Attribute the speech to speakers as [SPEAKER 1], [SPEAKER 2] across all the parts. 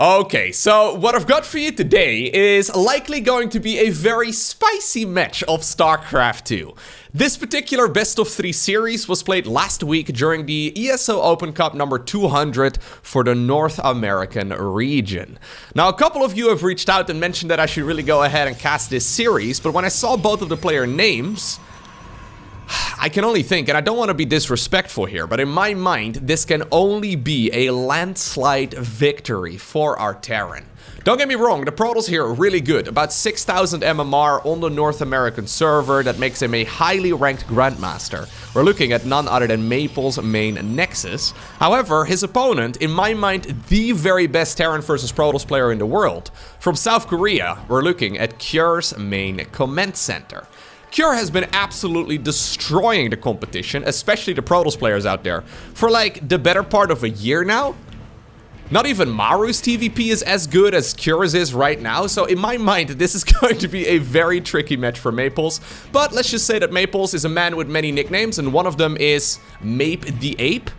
[SPEAKER 1] Okay, so what I've got for you today is likely going to be a very spicy match of StarCraft 2. This particular best of 3 series was played last week during the ESL Open Cup number 200 for the North American region. Now, a couple of you have reached out and mentioned that I should really go ahead and cast this series, but when I saw both of the player names, I can only think, and I don't want to be disrespectful here, but in my mind, this can only be a landslide victory for our Terran. Don't get me wrong, the Protoss here are really good. About 6,000 MMR on the North American server. That makes him a highly ranked Grandmaster. We're looking at none other than Maplez's main Nexus. However, his opponent, in my mind, the very best Terran versus Protoss player in the world. From South Korea, we're looking at Kijkwijzer's main command center. Kijkwijzer has been absolutely destroying the competition, especially the Protoss players out there, for like the better part of a year now. Not even Maru's TVP is as good as Kijkwijzer's is right now, so in my mind, this is going to be a very tricky match for Maplez. But let's just say that Maplez is a man with many nicknames, and one of them is Mape the Ape.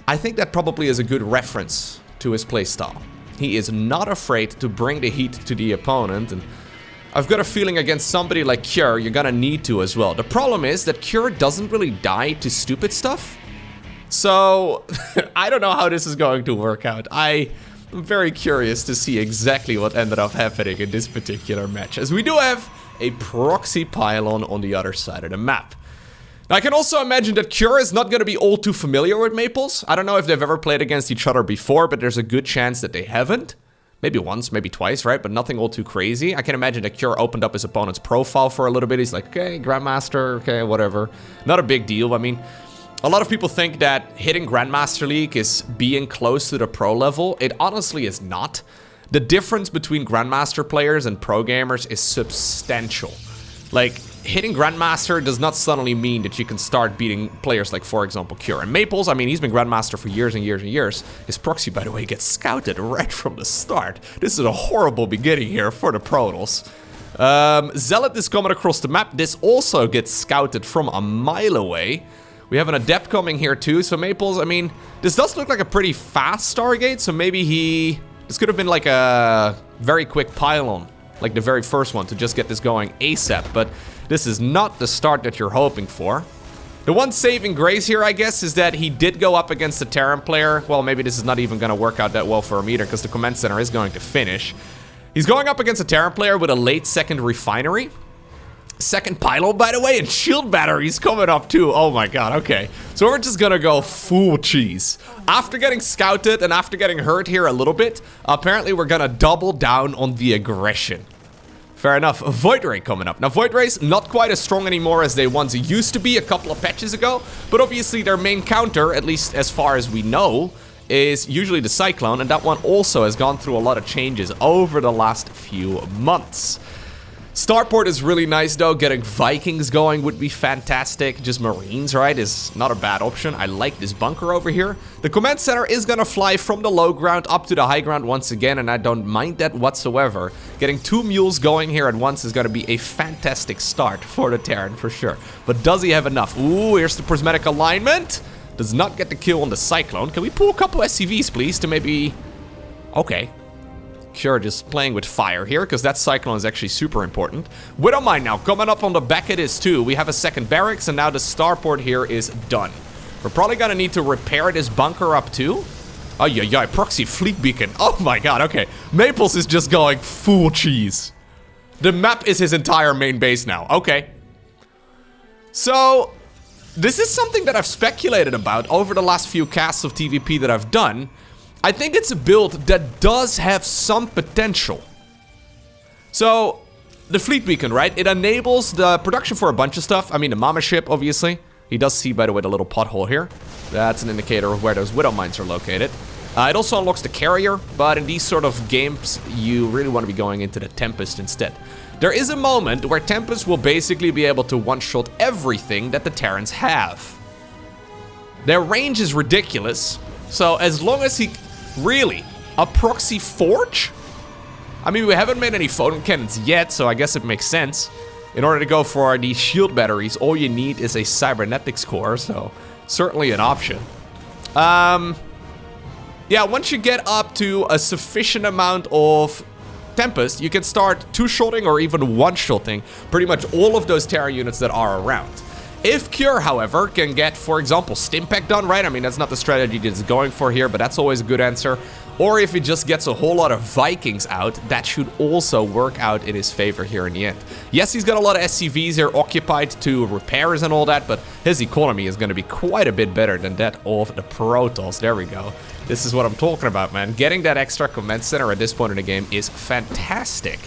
[SPEAKER 1] I think that probably is a good reference to his playstyle. He is not afraid to bring the heat to the opponent, and I've got a feeling against somebody like Kijkwijzer, you're gonna need to as well. The problem is that Kijkwijzer doesn't really die to stupid stuff. So, I don't know how this is going to work out. I'm very curious to see exactly what ended up happening in this particular match, as we do have a proxy pylon on the other side of the map. Now, I can also imagine that Kijkwijzer is not going to be all too familiar with Maplez. I don't know if they've ever played against each other before, but there's a good chance that they haven't. Maybe once, maybe twice, right? But nothing all too crazy. I can imagine that Kijkwijzer opened up his opponent's profile for a little bit. He's like, okay, Grandmaster, okay, whatever. Not a big deal. I mean, a lot of people think that hitting Grandmaster League is being close to the pro level. It honestly is not. The difference between Grandmaster players and pro gamers is substantial. Like, hitting Grandmaster does not suddenly mean that you can start beating players like, for example, Kijkwijzer. And Maplez, I mean, he's been Grandmaster for years and years and years. His proxy, by the way, gets scouted right from the start. This is a horrible beginning here for the Protoss. Zealot is coming across the map. This also gets scouted from a mile away. We have an Adept coming here too, so Maplez, I mean, this does look like a pretty fast Stargate, so maybe this could have been like a very quick pylon, like the very first one, to just get this going ASAP, but this is not the start that you're hoping for. The one saving grace here, I guess, is that he did go up against a Terran player. Well, maybe this is not even going to work out that well for him either, because the command center is going to finish. He's going up against a Terran player with a late second refinery. Second pylon, by the way, and shield batteries coming up too. Oh my god, okay. So we're just gonna go full cheese. After getting scouted and after getting hurt here a little bit, apparently we're gonna double down on the aggression. Fair enough. Void Ray coming up. Now, Void Ray's not quite as strong anymore as they once used to be a couple of patches ago, but obviously their main counter, at least as far as we know, is usually the Cyclone, and that one also has gone through a lot of changes over the last few months. Starport is really nice though. Getting Vikings going would be fantastic. Just Marines, right, is not a bad option. I like this bunker over here. The command center is gonna fly from the low ground up to the high ground once again, and I don't mind that whatsoever. Getting 2 mules going here at once is gonna be a fantastic start for the Terran for sure. But does he have enough? Ooh, here's the prismatic alignment. Does not get the kill on the Cyclone. Can we pull a couple SCVs, please, to maybe... Okay. Kijkwijzer just playing with fire here, because that Cyclone is actually super important. Widowmine now coming up on the back of this too. We have a second barracks, and now the starport here is done. We're probably gonna need to repair this bunker up too. Oh yeah, proxy fleet beacon. Oh my god, okay. Maplez is just going full cheese. The map is his entire main base now. Okay. So, this is something that I've speculated about over the last few casts of TVP that I've done. I think it's a build that does have some potential. So, the fleet beacon, right? It enables the production for a bunch of stuff. I mean, the Mama ship, obviously. He does see, by the way, the little pothole here. That's an indicator of where those Widow mines are located. It also unlocks the carrier, but in these sort of games, you really want to be going into the Tempest instead. There is a moment where Tempest will basically be able to one-shot everything that the Terrans have. Their range is ridiculous, so as long as he... Really? A proxy forge? I mean, we haven't made any photon cannons yet, so I guess it makes sense. In order to go for these shield batteries, all you need is a cybernetics core, so certainly an option. Yeah, yeah, once you get up to a sufficient amount of Tempest, you can start two-shotting or even one-shotting pretty much all of those Terran units that are around. If Cure, however, can get, for example, Stimpack done right, I mean, that's not the strategy that it's going for here, but that's always a good answer. Or if he just gets a whole lot of Vikings out, that should also work out in his favor here in the end. Yes, he's got a lot of SCVs here occupied to repairs and all that, but his economy is going to be quite a bit better than that of the Protoss. There we go. This is what I'm talking about, man. Getting that extra command center at this point in the game is fantastic.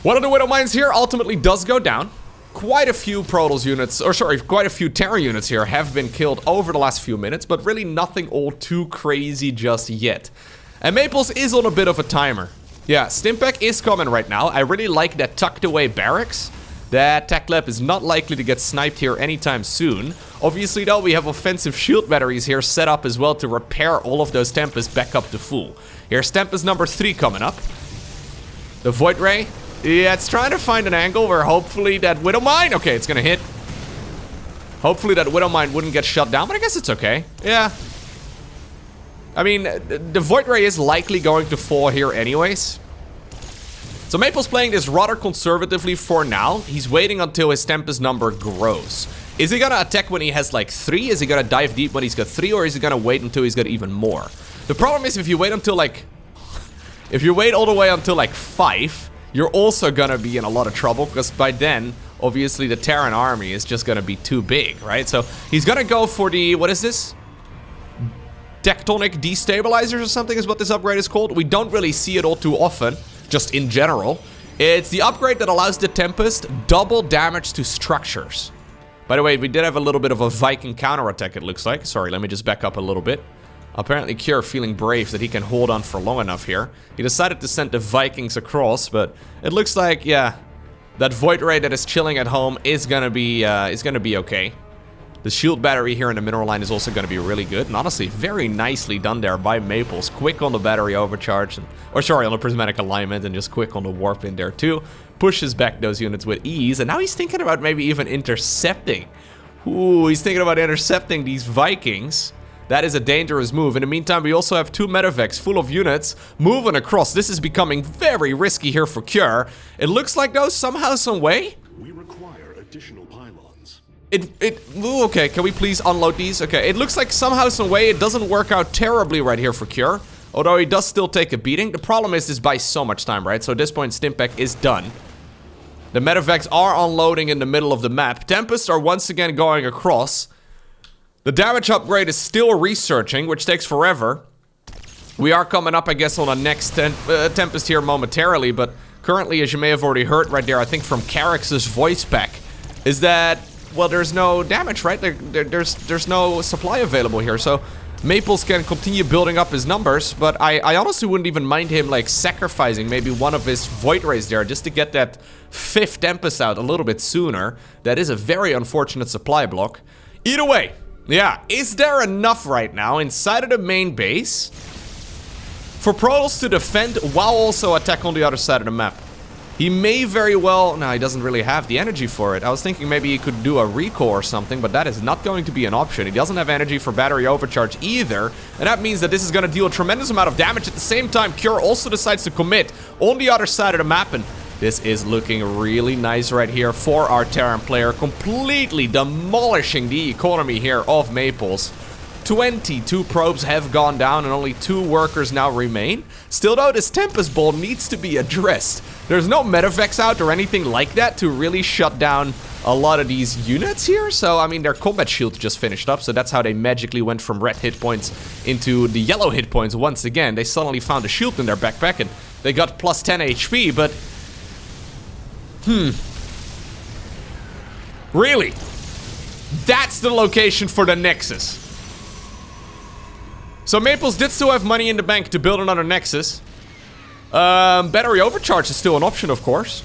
[SPEAKER 1] One of the Widow Mines here ultimately does go down. Quite a few Protoss units, or sorry, quite a few Terran units here have been killed over the last few minutes, but really nothing all too crazy just yet. And Maplez is on a bit of a timer. Yeah, Stimpack is coming right now. I really like that tucked away barracks. That tech lab is not likely to get sniped here anytime soon. Obviously though, we have offensive shield batteries here set up as well to repair all of those Tempests back up to full. Here's Tempest number 3 coming up. The Void Ray. Yeah, it's trying to find an angle where hopefully that Widow Mine... Okay, it's gonna hit. Hopefully that Widow Mine wouldn't get shut down, but I guess it's okay. Yeah. I mean, the Void Ray is likely going to fall here anyways. So Maplez playing this rather conservatively for now. He's waiting until his Tempest number grows. Is he gonna attack when he has like 3? Is he gonna dive deep when he's got 3? Or is he gonna wait until he's got even more? The problem is if you wait until like... if you wait all the way until like 5... you're also gonna be in a lot of trouble, because by then, obviously the Terran army is just gonna be too big, right? So he's gonna go for the, what is this? Tectonic destabilizers or something is what this upgrade is called. We don't really see it all too often, just in general. It's the upgrade that allows the Tempest double damage to structures. By the way, we did have a little bit of a Viking counterattack, it looks like. Sorry, let me just back up a little bit. Apparently Cure feeling brave that he can hold on for long enough here. He decided to send the Vikings across, but it looks like, yeah, that Void Ray that is chilling at home is gonna be okay. The shield battery here in the mineral line is also gonna be really good, and honestly, very nicely done there by Maplez. Quick on the battery overcharge, and, or sorry, on the prismatic alignment, and just quick on the warp in there too. Pushes back those units with ease, and now he's thinking about maybe even intercepting. Ooh, he's thinking about intercepting these Vikings. That is a dangerous move. In the meantime, we also have 2 medevacs full of units moving across. This is becoming very risky here for Cure. It looks like, though, somehow, some way...
[SPEAKER 2] we require additional pylons.
[SPEAKER 1] Ooh, okay, can we please unload these? Okay, it looks like somehow, some way it doesn't work out terribly right here for Cure. Although he does still take a beating. The problem is this buys so much time, right? So at this point, Stimpack is done. The medevacs are unloading in the middle of the map. Tempests are once again going across. The damage upgrade is still researching, which takes forever. We are coming up, I guess, on a next Tempest here momentarily, but currently, as you may have already heard right there, I think from Carix's voice pack, is that, well, there's no damage, right? There's no supply available here, so Maplez can continue building up his numbers, but I honestly wouldn't even mind him, like, sacrificing maybe one of his Void Rays there just to get that 5th Tempest out a little bit sooner. That is a very unfortunate supply block. Either way, yeah, is there enough right now inside of the main base for Protoss to defend while also attack on the other side of the map? He may very well... no, he doesn't really have the energy for it. I was thinking maybe he could do a recall or something, but that is not going to be an option. He doesn't have energy for battery overcharge either, and that means that this is going to deal a tremendous amount of damage. At the same time, Cure also decides to commit on the other side of the map, and this is looking really nice right here for our Terran player, completely demolishing the economy here of Maplez. 22 probes have gone down and only 2 workers now remain. Still though, this Tempest Ball needs to be addressed. There's no medevacs out or anything like that to really shut down a lot of these units here. So, I mean, their combat shield just finished up, so that's how they magically went from red hit points into the yellow hit points once again. They suddenly found a shield in their backpack and they got plus 10 HP, but... really? That's the location for the Nexus. So Maplez did still have money in the bank to build another Nexus. Battery overcharge is still an option, of course.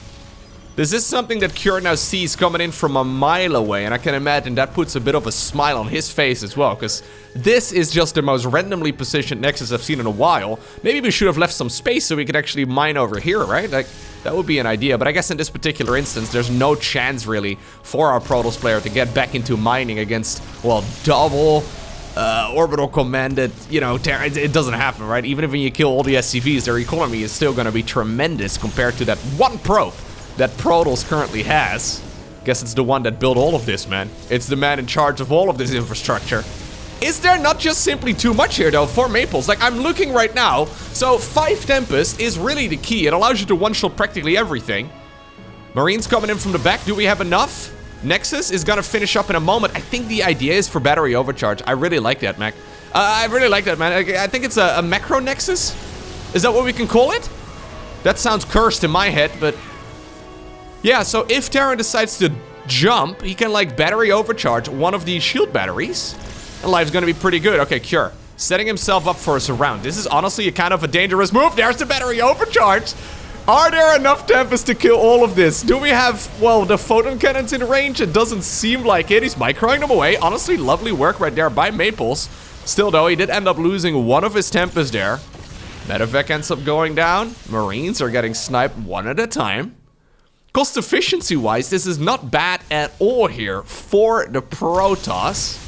[SPEAKER 1] This is something that Cure now sees coming in from a mile away, and I can imagine that puts a bit of a smile on his face as well, because this is just the most randomly positioned Nexus I've seen in a while. Maybe we should have left some space so we could actually mine over here, right? Like, that would be an idea, but I guess in this particular instance, there's no chance really for our Protoss player to get back into mining against, well, double orbital command that, you know, it doesn't happen, right? Even if you kill all the SCVs, their economy is still going to be tremendous compared to that one probe that Protoss currently has. Guess it's the one that built all of this, man. It's the man in charge of all of this infrastructure. Is there not just simply too much here, though, for Maplez? Like, I'm looking right now. So, 5 Tempest is really the key. It allows you to one-shot practically everything. Marines coming in from the back. Do we have enough? Nexus is gonna finish up in a moment. I think the idea is for battery overcharge. I really like that, Mac. I really like that, man. I think it's a macro Nexus. Is that what we can call it? That sounds cursed in my head, but... yeah, so if Terran decides to jump, he can, like, battery overcharge one of these shield batteries. And life's gonna be pretty good. Okay, Cure. Setting himself up for a surround. This is honestly a kind of a dangerous move. There's the battery overcharge. Are there enough Tempests to kill all of this? Do we have, well, the photon cannons in range? It doesn't seem like it. He's microing them away. Honestly, lovely work right there by Maplez. Still, though, he did end up losing one of his Tempests there. Medevac ends up going down. Marines are getting sniped one at a time. Cost efficiency-wise, this is not bad at all here for the Protoss.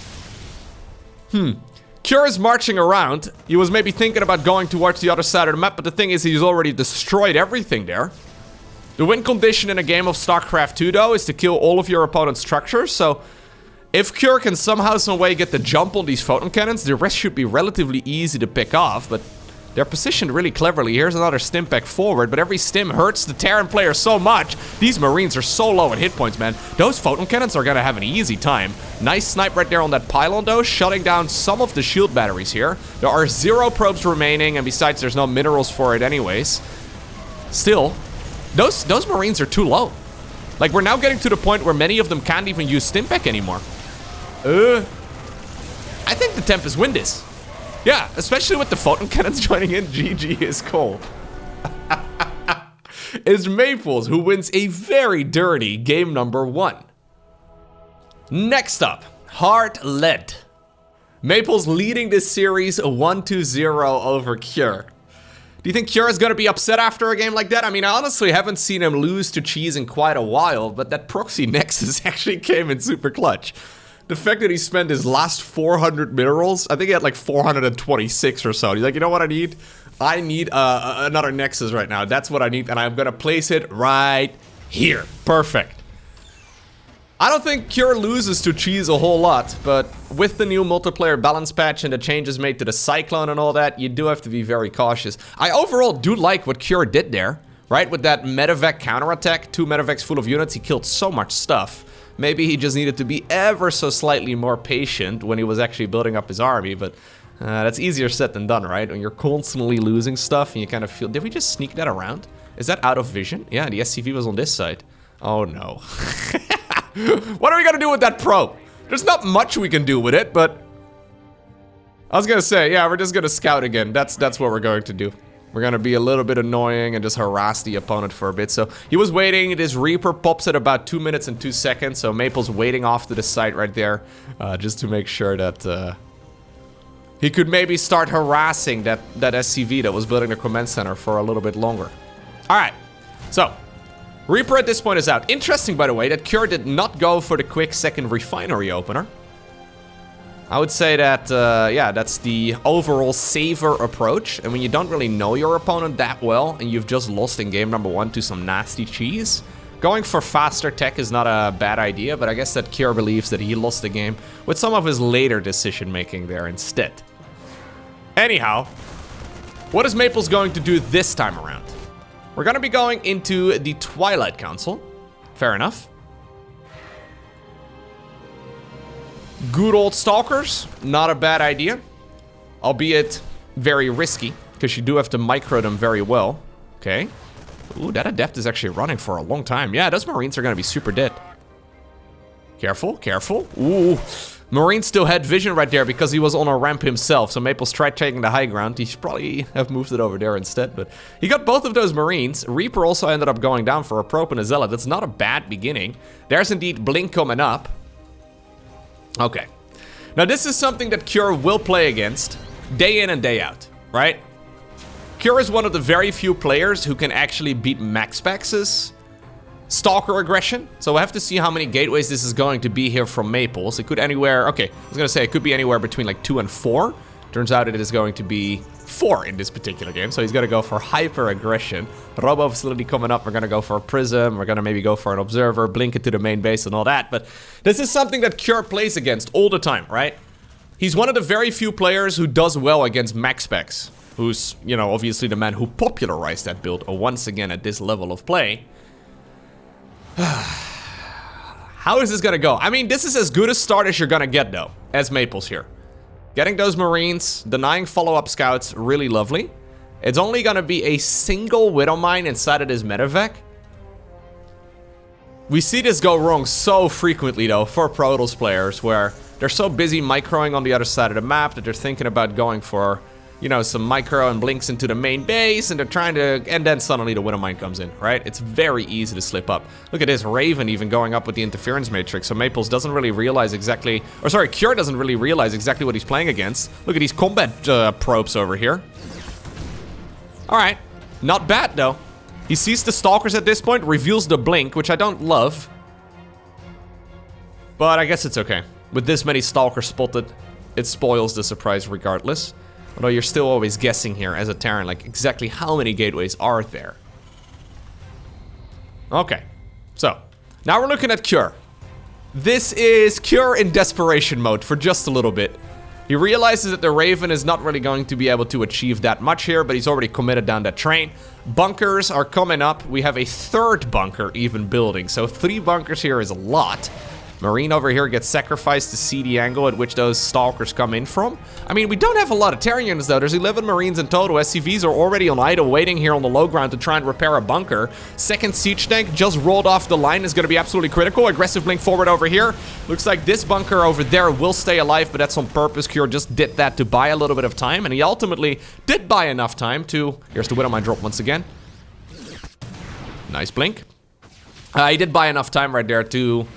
[SPEAKER 1] Cure is marching around. He was maybe thinking about going towards the other side of the map, but the thing is he's already destroyed everything there. The win condition in a game of StarCraft 2, though, is to kill all of your opponent's structures. So if Cure can somehow, some way get the jump on these photon cannons, the rest should be relatively easy to pick off, but they're positioned really cleverly. Here's another stim pack forward, but every stim hurts the Terran player so much. These Marines are so low in hit points, man. Those photon cannons are gonna have an easy time. Nice snipe right there on that pylon, though, shutting down some of the shield batteries here. There are 0 probes remaining, and besides, there's no minerals for it anyways. Still, those Marines are too low. Like, we're now getting to the point where many of them can't even use stim pack anymore. I think the Tempest win this. Yeah, especially with the photon cannons joining in. GG is cold. It's Maplez who wins a very dirty game number 1. Next up, Hard Lead. Maplez leading this series 1-0 over Cure. Do you think Cure is going to be upset after a game like that? I mean, I honestly haven't seen him lose to Cheese in quite a while, but that proxy Nexus actually came in super clutch. The fact that he spent his last 400 minerals, I think he had like 426 or so. He's like, you know what I need? I need another Nexus right now. That's what I need, and I'm gonna place it right here. Perfect. I don't think Cure loses to Cheese a whole lot, but with the new multiplayer balance patch and the changes made to the Cyclone and all that, you do have to be very cautious. I overall do like what Cure did there, right? With that medevac counterattack, 2 medevacs full of units, he killed so much stuff. Maybe he just needed to be ever so slightly more patient when he was actually building up his army, but that's easier said than done, right? When you're constantly losing stuff and you kind of feel... Did we just sneak that around? Is that out of vision? Yeah, the SCV was on this side. Oh no. What are we gonna do with that probe? There's not much we can do with it, but... I was gonna say, yeah, we're just gonna scout again. That's what we're going to do. We're gonna be a little bit annoying and just harass the opponent for a bit. So he was waiting. This Reaper pops at about 2 minutes and 2 seconds. So Maplez waiting off to the side right there, just to make sure that he could maybe start harassing that SCV that was building the command center for a little bit longer. All right, so Reaper at this point is out. Interesting, by the way, that Cure did not go for the quick second refinery opener. I would say that, yeah, that's the overall safer approach. And when you don't really know your opponent that well, and you've just lost in game number 1 to some nasty Cheese, going for faster tech is not a bad idea, but I guess that Cure believes that he lost the game with some of his later decision-making there instead. Anyhow, what is Maplez going to do this time around? We're going to be going into the Twilight Council. Fair enough. Good old Stalkers, not a bad idea. Albeit very risky, because you do have to micro them very well. Okay. Ooh, that Adept is actually running for a long time. Yeah, those Marines are going to be super dead. Careful, careful. Ooh, Marine still had vision right there because he was on a ramp himself. So Maplez tried taking the high ground. He should probably have moved it over there instead, but he got both of those Marines. Reaper also ended up going down for a Probe and a Zealot. That's not a bad beginning. There's indeed Blink coming up. Okay. Now this is something that Cure will play against day in and day out, right? Cure is one of the very few players who can actually beat Max Paxes Stalker aggression. So we'll have to see how many gateways this is going to be here from Maples. It could anywhere, okay, I was gonna say it could be anywhere between like 2 and 4. Turns out it is going to be 4 in this particular game. So he's gonna go for hyper aggression. Robo facility coming up, we're gonna go for a prism, we're gonna maybe go for an observer, blink it to the main base and all that. But this is something that Cure plays against all the time, right? He's one of the very few players who does well against max specs. Who's, you know, obviously the man who popularized that build once again at this level of play. How is this gonna go? I mean, this is as good a start as you're gonna get, though, as Maples here. Getting those Marines, denying follow-up scouts, really lovely. It's only gonna be a single Widow Mine inside of this medevac. We see this go wrong so frequently, though, for Protoss players, where they're so busy microing on the other side of the map that they're thinking about going for, you know, some micro and blinks into the main base, and they're trying to, and then suddenly the Widow Mine comes in, right? It's very easy to slip up. Look at this, Raven even going up with the interference matrix, so Maples doesn't really realize exactly, or sorry, Cure doesn't really realize exactly what he's playing against. Look at these combat probes over here. Alright, not bad though. He sees the Stalkers at this point, reveals the blink, which I don't love. But I guess it's okay. With this many Stalkers spotted, it spoils the surprise regardless. Although you're still always guessing here as a Terran, like exactly how many gateways are there. Okay, so now we're looking at Cure. This is Cure in desperation mode for just a little bit. He realizes that the Raven is not really going to be able to achieve that much here, but he's already committed down that train. Bunkers are coming up. We have a 3rd bunker even building, so 3 bunkers here is a lot. Marine over here gets sacrificed to see the angle at which those Stalkers come in from. I mean, we don't have a lot of Terran units though. There's 11 Marines in total. SCVs are already on idle waiting here on the low ground to try and repair a bunker. 2nd siege tank just rolled off the line, is going to be absolutely critical. Aggressive blink forward over here. Looks like this bunker over there will stay alive, but that's on purpose. Cure just did that to buy a little bit of time, and he ultimately did buy enough time to... Here's the Widow Mine drop once again. Nice blink. He did buy enough time right there to...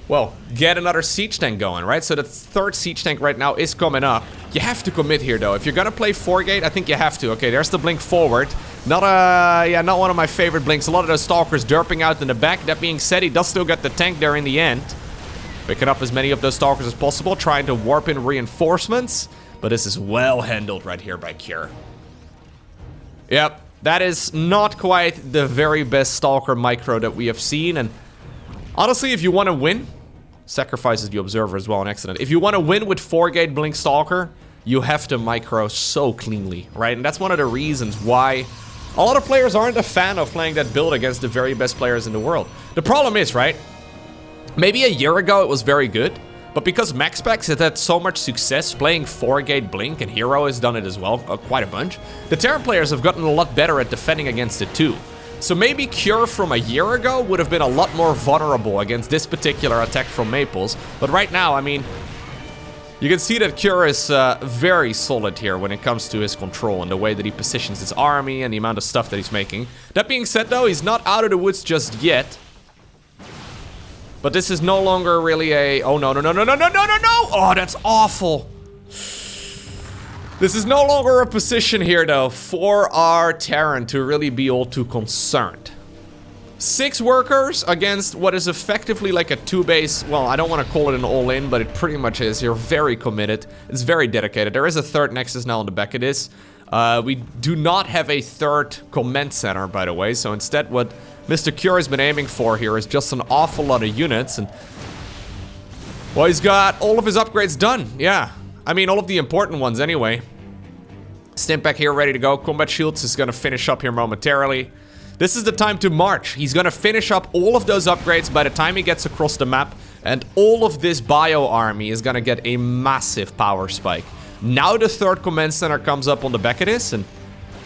[SPEAKER 1] well, get another siege tank going, right? So the 3rd siege tank right now is coming up. You have to commit here, though. If you're gonna play 4-gate, I think you have to. Okay, there's the blink forward. Not not one of my favorite blinks. A lot of those Stalkers derping out in the back. That being said, he does still get the tank there in the end. Picking up as many of those Stalkers as possible, trying to warp in reinforcements. But this is well handled right here by Cure. Yep, that is not quite the very best Stalker micro that we have seen. And honestly, if you want to win... sacrifices the observer as well, an accident. If you want to win with 4-gate blink Stalker, you have to micro so cleanly, right? And that's one of the reasons why a lot of players aren't a fan of playing that build against the very best players in the world. The problem is, right? Maybe a year ago it was very good, but because MaxPax has had so much success playing 4-gate blink, and Hero has done it as well, quite a bunch, the Terran players have gotten a lot better at defending against it too. So maybe Cure from a year ago would have been a lot more vulnerable against this particular attack from Maples. But right now, I mean, you can see that Cure is very solid here when it comes to his control and the way that he positions his army and the amount of stuff that he's making. That being said, though, he's not out of the woods just yet. But this is no longer really a... oh, no, no, no, no, no, no, no, no, no! Oh, that's awful! This is no longer a position here, though, for our Terran to really be all too concerned. 6 workers against what is effectively like a 2-base... well, I don't want to call it an all-in, but it pretty much is. You're very committed. It's very dedicated. There is a 3rd Nexus now on the back of this. We do not have a 3rd command center, by the way, so instead what Mr. Cure has been aiming for here is just an awful lot of units, and... well, he's got all of his upgrades done, yeah. I mean, all of the important ones anyway. Stimpack here ready to go. Combat Shields is gonna finish up here momentarily. This is the time to march. He's gonna finish up all of those upgrades by the time he gets across the map, and all of this bio army is gonna get a massive power spike. Now the 3rd command center comes up on the back of this, and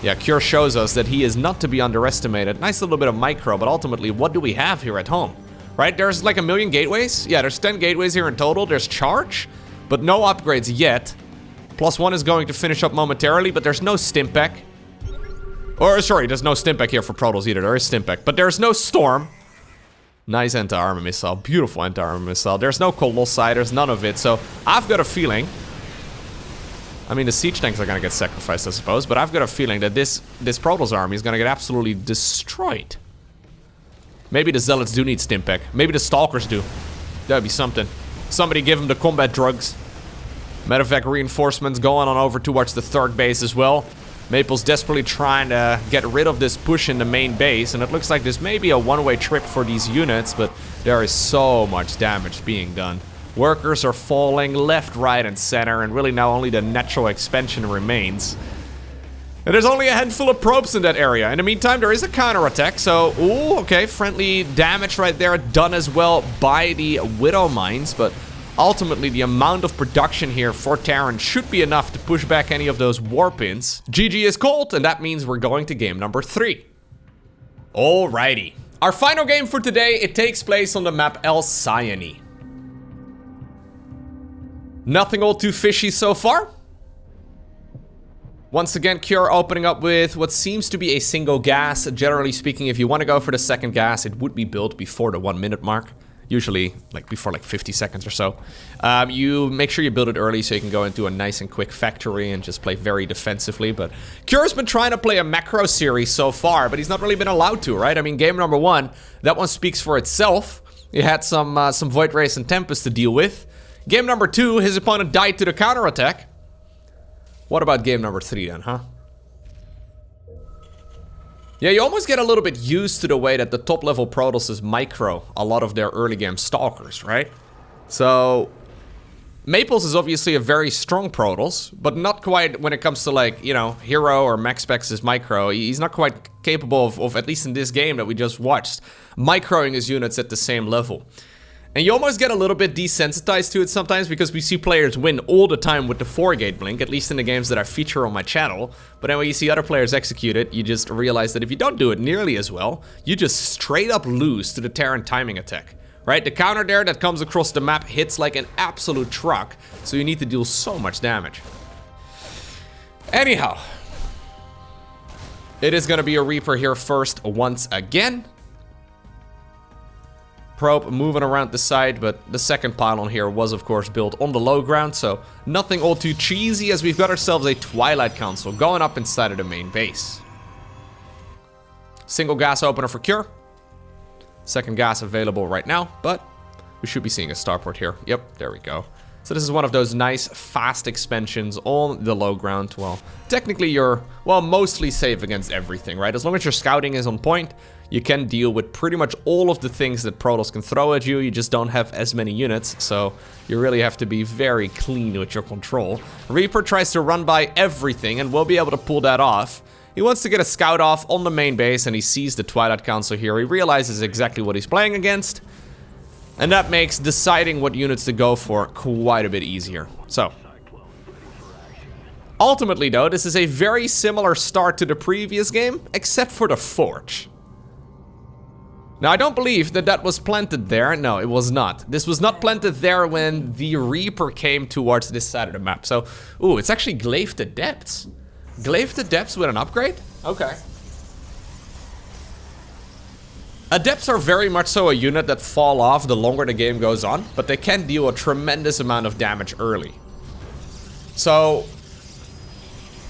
[SPEAKER 1] yeah, Cure shows us that he is not to be underestimated. Nice little bit of micro, but ultimately, what do we have here at home? Right, there's like 1 million gateways. Yeah, there's 10 gateways here in total. There's charge, but no upgrades yet. +1 is going to finish up momentarily, but there's no Stimpack. Or, sorry, there's no Stimpack here for Protoss either. There is Stimpack, but there's no Storm. Nice anti-armor missile. Beautiful anti-armor missile. There's no Colossi. There's none of it. So, I've got a feeling... I mean, the siege tanks are gonna get sacrificed, I suppose, but I've got a feeling that this Protoss army is gonna get absolutely destroyed. Maybe the Zealots do need Stimpack. Maybe the Stalkers do. That'd be something. Somebody give them the combat drugs. Medevac reinforcements going on over towards the third base as well. Maple's desperately trying to get rid of this push in the main base, and it looks like this may be a one-way trip for these units, but there is so much damage being done. Workers are falling left, right, and center, and really now only the natural expansion remains. And there's only a handful of probes in that area. In the meantime, there is a counterattack, so... Ooh, okay, friendly damage right there done as well by the Widow Mines, but ultimately the amount of production here for Terran should be enough to push back any of those warpins. GG is called, and that means we're going to game number 3. Alrighty. Our final game for today, it takes place on the map El Sayani. Nothing all too fishy so far. Once again, Cure opening up with what seems to be a single gas. Generally speaking, if you want to go for the second gas, it would be built before the 1 minute mark. Usually, like before like 50 seconds or so. You make sure you build it early so you can go into a nice and quick factory and just play very defensively. But Cure's been trying to play a macro series so far, but he's not really been allowed to, right? I mean, game number 1, that one speaks for itself. He had some Void Race and Tempest to deal with. Game number 2, his opponent died to the counterattack. What about game number 3 then, huh? Yeah, you almost get a little bit used to the way that the top level Protosses micro a lot of their early game Stalkers, right? So, Maplez is obviously a very strong Protoss, but not quite when it comes to like, you know, Hero or Max Specs' micro. He's not quite capable of, at least in this game that we just watched, microing his units at the same level. And you almost get a little bit desensitized to it sometimes because we see players win all the time with the 4-gate blink, at least in the games that I feature on my channel. But then when you see other players execute it, you just realize that if you don't do it nearly as well, you just straight up lose to the Terran timing attack. Right? The counter there that comes across the map hits like an absolute truck, so you need to deal so much damage. Anyhow, it is going to be a Reaper here first once again. Probe moving around the side, but the second pylon here was of course built on the low ground, so nothing all too cheesy as we've got ourselves a Twilight Council going up inside of the main base. Single gas opener for Cure. Second gas available right now, but we should be seeing a starport here. Yep, there we go. So this is one of those nice fast expansions on the low ground. Well, technically you're, well, mostly safe against everything, right? As long as your scouting is on point, you can deal with pretty much all of the things that Protoss can throw at you. You just don't have as many units, so you really have to be very clean with your control. Reaper tries to run by everything and will be able to pull that off. He wants to get a scout off on the main base and he sees the Twilight Council here. He realizes exactly what he's playing against. And that makes deciding what units to go for quite a bit easier. So, ultimately though, this is a very similar start to the previous game, except for the Forge. Now, I don't believe that that was planted there. No, it was not. This was not planted there when the Reaper came towards this side of the map. So, ooh, it's actually Glaive to Depths. Glaive to Depths with an upgrade? Okay. Adepts are very much so a unit that fall off the longer the game goes on, but they can deal a tremendous amount of damage early. So,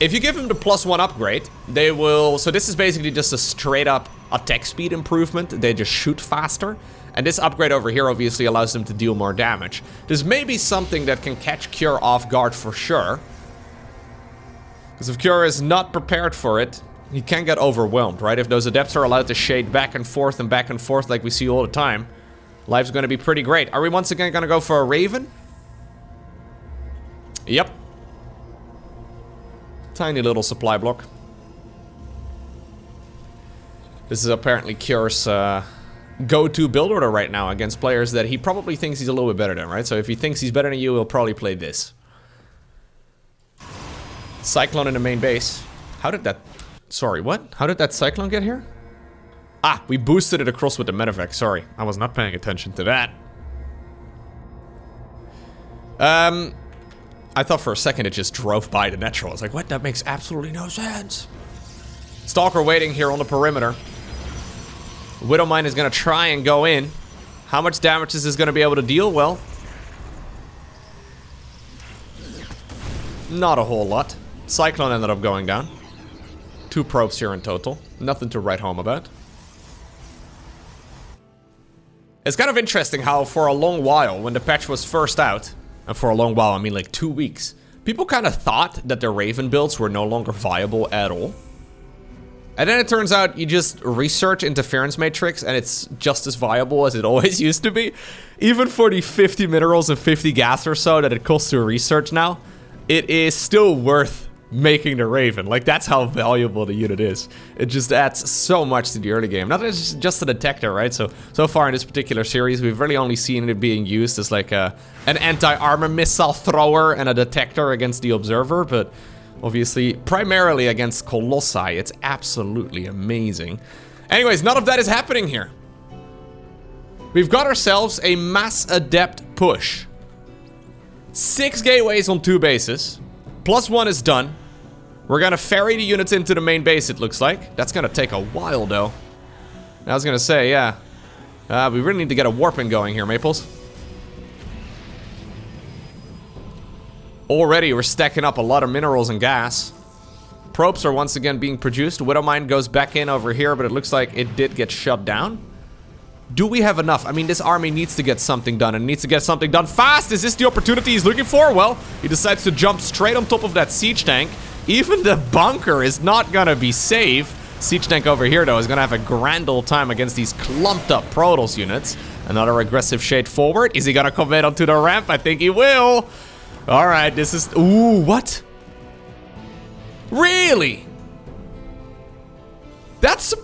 [SPEAKER 1] if you give them the +1 upgrade, they will... So this is basically just a straight up attack speed improvement. They just shoot faster. And this upgrade over here obviously allows them to deal more damage. This may be something that can catch Cure off guard for sure. Because if Cure is not prepared for it, he can get overwhelmed, right? If those adepts are allowed to shade back and forth like we see all the time, life's going to be pretty great. Are we once again going to go for a Raven? Yep. Tiny little supply block. This is apparently Cure's go-to build order right now against players that he probably thinks he's a little bit better than, right? So if he thinks he's better than you, he'll probably play this. Cyclone in the main base. How did that... Sorry, what? How did that Cyclone get here? Ah, we boosted it across with the medevac. Sorry, I was not paying attention to that. I thought for a second it just drove by the natural. I was like, what? That makes absolutely no sense. Stalker waiting here on the perimeter. Widowmine is going to try and go in. How much damage is this going to be able to deal? Well, not a whole lot. Cyclone ended up going down. 2 probes here in total. Nothing to write home about. It's kind of interesting how for a long while, when the patch was first out, and for a long while I mean like 2 weeks, people kind of thought that the Raven builds were no longer viable at all. And then it turns out you just research interference matrix and it's just as viable as it always used to be. Even for the 50 minerals and 50 gas or so that it costs to research now, it is still worth making the Raven. Like, that's how valuable the unit is. It just adds so much to the early game. Not just a detector, right? So far in this particular series, we've really only seen it being used as like an anti-armor missile thrower and a detector against the observer, but obviously primarily against Colossi. It's absolutely amazing. Anyways, none of that is happening here. We've got ourselves a mass adept push. 6 gateways on 2 bases. +1 is done. We're gonna ferry the units into the main base, it looks like. That's gonna take a while, though. I was gonna say, yeah. We really need to get a warping going here, Maples. Already, we're stacking up a lot of minerals and gas. Probes are once again being produced. Widowmine goes back in over here, but it looks like it did get shut down. Do we have enough? I mean, this army needs to get something done, and needs to get something done fast. Is this the opportunity he's looking for? Well, he decides to jump straight on top of that siege tank. Even the bunker is not gonna be safe. Siege tank over here, though, is gonna have a grand old time against these clumped up Protoss units. Another aggressive shade forward. Is he gonna commit onto the ramp? I think he will. All right, this is... Ooh, what? Really? That's...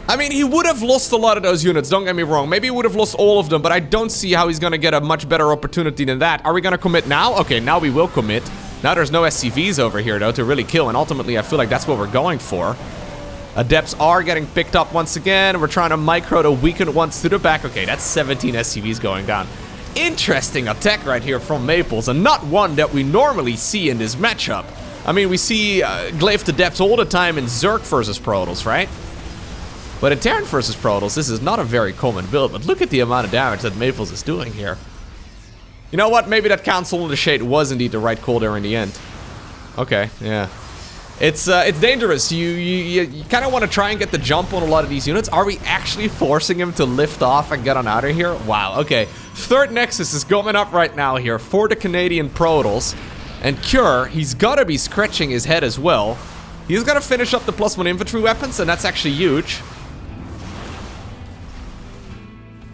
[SPEAKER 1] I mean, he would have lost a lot of those units, don't get me wrong. Maybe he would have lost all of them, but I don't see how he's gonna get a much better opportunity than that. Are we gonna commit now? Okay, now we will commit. Now there's no SCVs over here, though, to really kill, and ultimately I feel like that's what we're going for. Adepts are getting picked up once again. We're trying to micro the weakened ones to the back. Okay, that's 17 SCVs going down. Interesting attack right here from Maples, and not one that we normally see in this matchup. I mean, we see Glaive Adepts all the time in Zerg versus Protoss, right? But in Terran versus Protoss, this is not a very common build, but look at the amount of damage that Maples is doing here. You know what? Maybe that Council of the Shade was indeed the right call there in the end. Okay, yeah. It's dangerous. You kind of want to try and get the jump on a lot of these units. Are we actually forcing him to lift off and get on out of here? Wow, okay. Third Nexus is coming up right now here for the Canadian Protoss. And Cure, he's got to be scratching his head as well. He's going to finish up the +1 infantry weapons, and that's actually huge.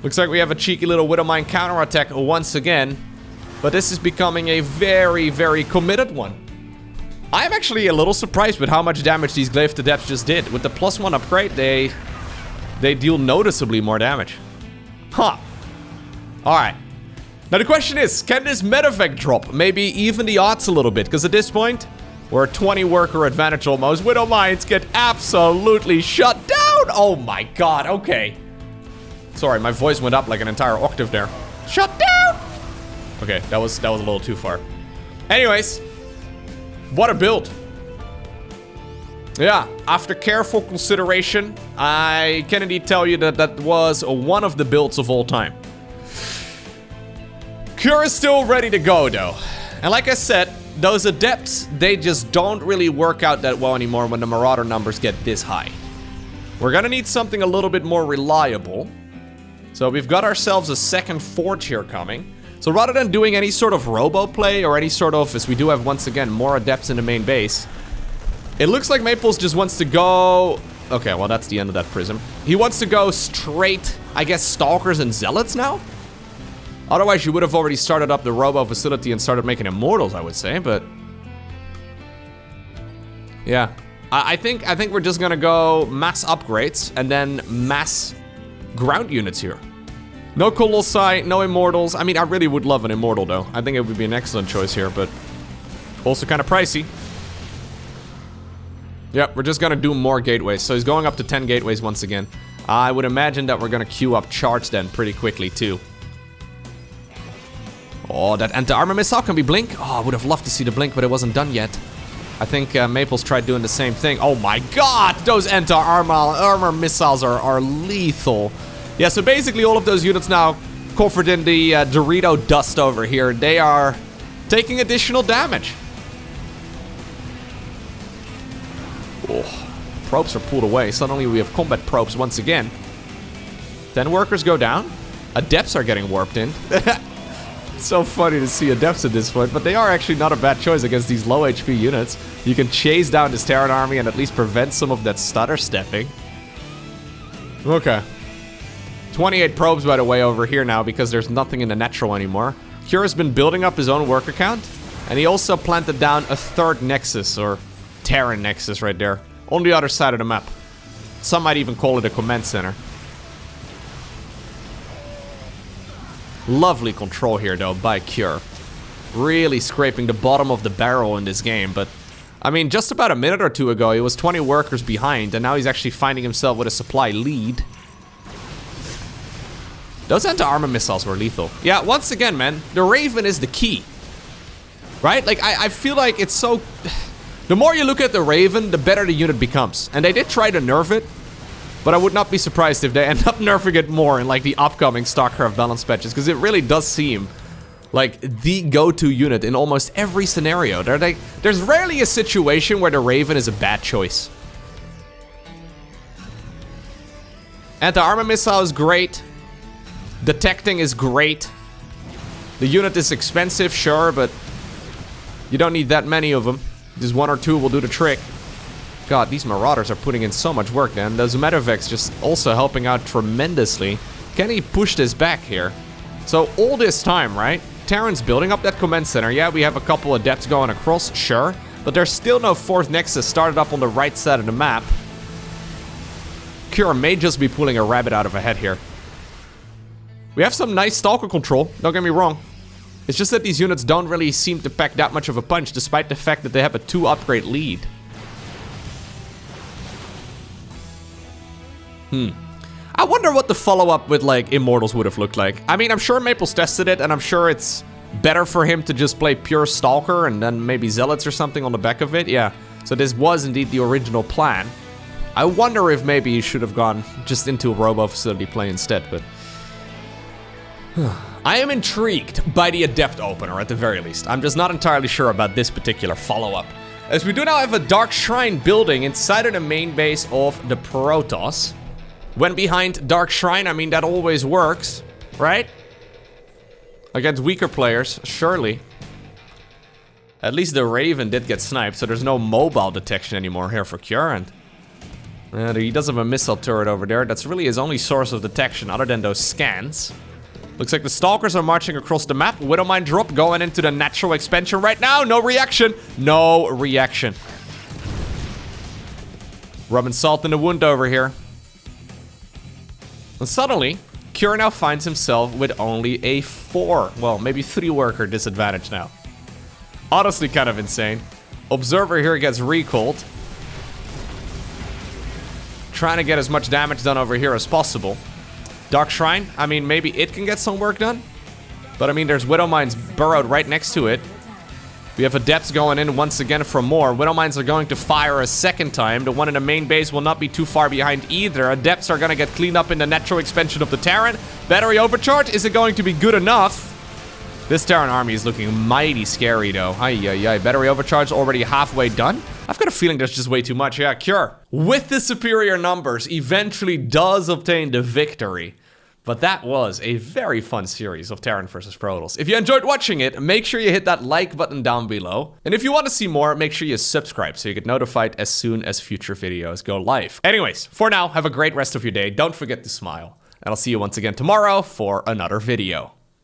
[SPEAKER 1] Looks like we have a cheeky little Widowmine counterattack once again. But this is becoming a very, very committed one. I'm actually a little surprised with how much damage these Glaive Adepts just did. With the +1 upgrade, they deal noticeably more damage. Huh. Alright. Now the question is, can this medevac drop? Maybe even the odds a little bit, because at this point, we're a 20 worker advantage almost. Widowmines get absolutely shut down! Oh my god, okay. Sorry, my voice went up like an entire octave there. Shut down! Okay, that was a little too far. Anyways, what a build. Yeah, after careful consideration, I can indeed tell you that that was one of the builds of all time. Cure is still ready to go, though. And like I said, those Adepts, they just don't really work out that well anymore when the Marauder numbers get this high. We're gonna need something a little bit more reliable. So we've got ourselves a second Forge here coming. So rather than doing any sort of robo play or any sort of, as we do have once again more Adepts in the main base, it looks like Maples just wants to go... Okay, well that's the end of that prism. He wants to go straight, I guess, Stalkers and Zealots now? Otherwise you would have already started up the robo facility and started making Immortals, I would say, but... Yeah. I think we're just gonna go mass upgrades and then mass ground units here. No Colossi, no Immortals. I mean, I really would love an Immortal, though. I think it would be an excellent choice here, but also kind of pricey. Yep, we're just gonna do more gateways. So he's going up to 10 gateways once again. I would imagine that we're gonna queue up charge then pretty quickly, too. Oh, that anti-armor missile, can we blink? Oh, I would have loved to see the blink, but it wasn't done yet. I think Maples tried doing the same thing. Oh my god, those anti-armor missiles are lethal. Yeah, so basically all of those units now covered in the Dorito dust over here, they are taking additional damage. Oh, probes are pulled away. Suddenly we have combat probes once again. 10 workers go down. Adepts are getting warped in. It's so funny to see Adepts at this point, but they are actually not a bad choice against these low HP units. You can chase down this Terran army and at least prevent some of that stutter stepping. Okay. 28 probes, by the way, over here now because there's nothing in the natural anymore. Cure has been building up his own worker count, and he also planted down a third Nexus, or Terran Nexus right there, on the other side of the map. Some might even call it a command center. Lovely control here, though, by Cure. Really scraping the bottom of the barrel in this game, but... I mean, just about a minute or two ago, he was 20 workers behind, and now he's actually finding himself with a supply lead. Those anti-armor missiles were lethal. Yeah, once again, man, the Raven is the key. Right? Like, I feel like it's so... The more you look at the Raven, the better the unit becomes. And they did try to nerf it, but I would not be surprised if they end up nerfing it more in, like, the upcoming StarCraft balance patches, because it really does seem like the go-to unit in almost every scenario. There's rarely a situation where the Raven is a bad choice. Anti-armor missile is great. Detecting is great. The unit is expensive, sure, but you don't need that many of them. Just one or two will do the trick. God, these Marauders are putting in so much work, then. Those Metavex just also helping out tremendously. Can he push this back here? So all this time, right? Terran's building up that command center. Yeah, we have a couple Adepts going across, sure. But there's still no fourth Nexus started up on the right side of the map. Cure may just be pulling a rabbit out of a hat here. We have some nice Stalker control, don't get me wrong. It's just that these units don't really seem to pack that much of a punch, despite the fact that they have a 2 upgrade lead. I wonder what the follow-up with, like, Immortals would have looked like. I mean, I'm sure Maplez tested it, and I'm sure it's better for him to just play pure Stalker and then maybe Zealots or something on the back of it. Yeah, so this was indeed the original plan. I wonder if maybe he should have gone just into a Robo Facility play instead, but... I am intrigued by the Adept opener, at the very least. I'm just not entirely sure about this particular follow-up. As we do now have a Dark Shrine building inside of the main base of the Protoss. When behind Dark Shrine, I mean, that always works, right? Against weaker players, surely. At least the Raven did get sniped, so there's no mobile detection anymore here for Current. And he does have a missile turret over there. That's really his only source of detection, other than those scans. Looks like the Stalkers are marching across the map. Widowmine drop going into the natural expansion right now. No reaction. No reaction. Rubbing salt in the wound over here. And suddenly, Cure now finds himself with only a 4, well, maybe 3 worker disadvantage now. Honestly, kind of insane. Observer here gets recalled. Trying to get as much damage done over here as possible. Dark Shrine, I mean, maybe it can get some work done. But I mean, there's Widowmines burrowed right next to it. We have Adepts going in once again for more. Widowmines are going to fire a second time. The one in the main base will not be too far behind either. Adepts are going to get cleaned up in the natural expansion of the Terran. Battery overcharge, is it going to be good enough? This Terran army is looking mighty scary, though. Ay. Battery overcharge already halfway done. I've got a feeling there's just way too much. Yeah, Cure, with the superior numbers, eventually does obtain the victory. But that was a very fun series of Terran vs. Protoss. If you enjoyed watching it, make sure you hit that like button down below. And if you want to see more, make sure you subscribe so you get notified as soon as future videos go live. Anyways, for now, have a great rest of your day. Don't forget to smile. And I'll see you once again tomorrow for another video.